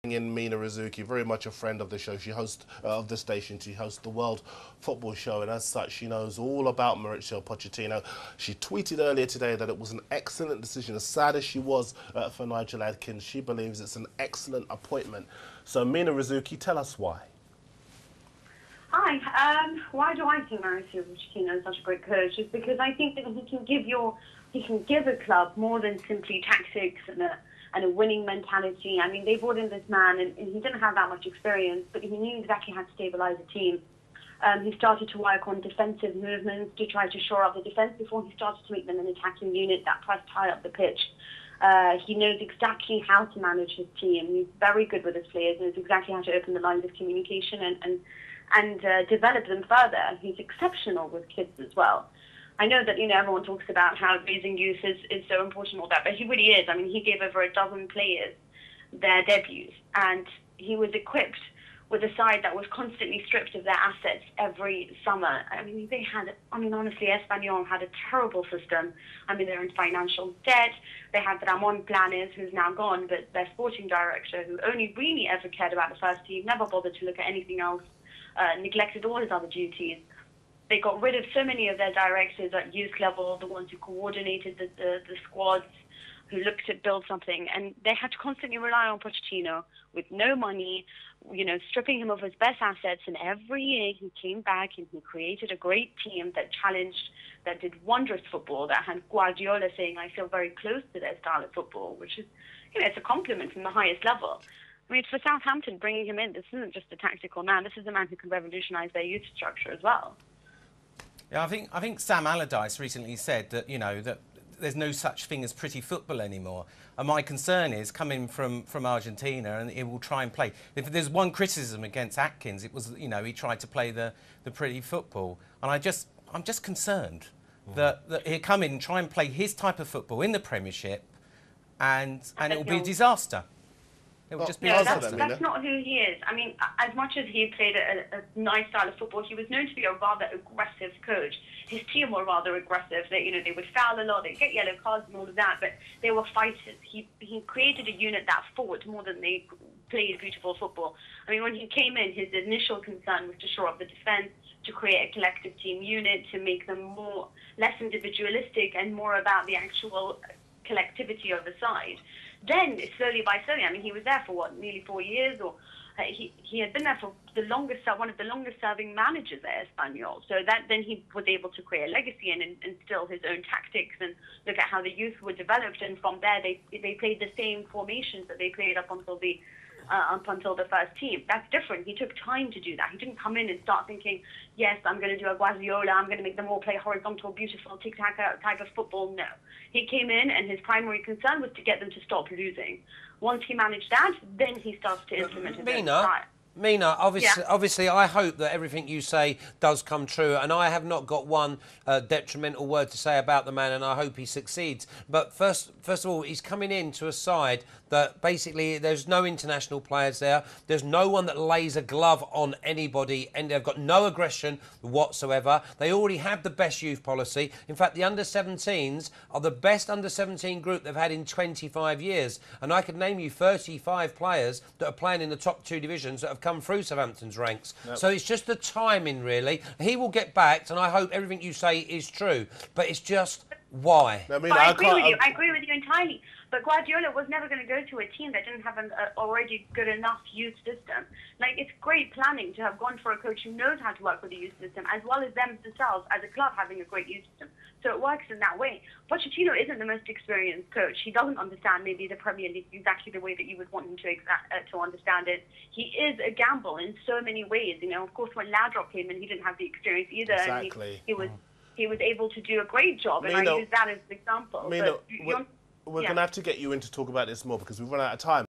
In Mina Rzouki, very much a friend of the show. She hosts of the station. She hosts the World Football Show, and as such, she knows all about Mauricio Pochettino. She tweeted earlier today that it was an excellent decision. As sad as she was for Nigel, she believes it's an excellent appointment. So, Mina Rzouki, tell us why. Hi. Why do I think Mauricio Pochettino is such a great coach? Is because I think that he can give a club more than simply tactics and a winning mentality. I mean, they brought in this man, and he didn't have that much experience, but he knew exactly how to stabilise a team. He started to work on defensive movements to try to shore up the defence before he started to make them an attacking unit that pressed high up the pitch. He knows exactly how to manage his team. He's very good with his players, knows exactly how to open the lines of communication and develop them further. He's exceptional with kids as well. I know that, everyone talks about how raising youth is so important, all that, but he really is. I mean, he gave over a dozen players their debuts, and he was equipped with a side that was constantly stripped of their assets every summer. Honestly, Espanyol had a terrible system. I mean, they're in financial debt. They had Ramon Planes, who's now gone, but their sporting director, who only really ever cared about the first team, never bothered to look at anything else, neglected all his other duties. They got rid of so many of their directors at youth level, the ones who coordinated the squads, who looked to build something. And they had to constantly rely on Pochettino with no money, stripping him of his best assets. And every year he came back and he created a great team that challenged, that did wondrous football, that had Guardiola saying, I feel very close to their style of football, which is, it's a compliment from the highest level. I mean, for Southampton, bringing him in, this isn't just a tactical man. This is a man who can revolutionise their youth structure as well. Yeah, I think Sam Allardyce recently said that that there's no such thing as pretty football anymore. And my concern is coming from Argentina, and he will try and play. If there's one criticism against Atkins, it was he tried to play the pretty football, and I'm just concerned that he'll come in and try and play his type of football in the Premiership, and it will be a disaster. It would just be that's not who he is. I mean, as much as he played a nice style of football, he was known to be a rather aggressive coach. His team were rather aggressive. They would foul a lot, they'd get yellow cards and all of that, but they were fighters. He created a unit that fought more than they played beautiful football. I mean, when he came in, his initial concern was to shore up the defence, to create a collective team unit, to make them less individualistic and more about the actual collectivity of the side. Then, slowly by slowly, I mean, he was there for nearly 4 years, or he had been there for one of the longest-serving managers at Espanyol. So then he was able to create a legacy and instill his own tactics and look at how the youth were developed. And from there, they played the same formations that they played up until the first team. That's different. He took time to do that. He didn't come in and start thinking, yes, I'm going to do a Guardiola, I'm going to make them all play horizontal, beautiful, tic-tac type of football. No. He came in and his primary concern was to get them to stop losing. Once he managed that, then he starts to implement his own style. Mina, obviously, I hope that everything you say does come true, and I have not got one detrimental word to say about the man, and I hope he succeeds. But first of all, he's coming into a side that basically there's no international players there. There's no one that lays a glove on anybody, and they've got no aggression whatsoever. They already have the best youth policy. In fact, the under-17s are the best under-17 group they've had in 25 years. And I could name you 35 players that are playing in the top two divisions that have come through Southampton's ranks. Yep. So it's just the timing, really. He will get backed, and I hope everything you say is true. But it's just why? I agree with you entirely. But Guardiola was never going to go to a team that didn't have an already good enough youth system. Like, it's great planning to have gone for a coach who knows how to work with the youth system, as well as themselves as a club having a great youth system. So it works in that way. Pochettino isn't the most experienced coach. He doesn't understand maybe the Premier League exactly the way that you would want him to understand it. He is a gamble in so many ways. Of course, when Ladrock came in, he didn't have the experience either. Exactly. And he was able to do a great job, and I use that as an example. We're going to have to get you in to talk about this more because we've run out of time.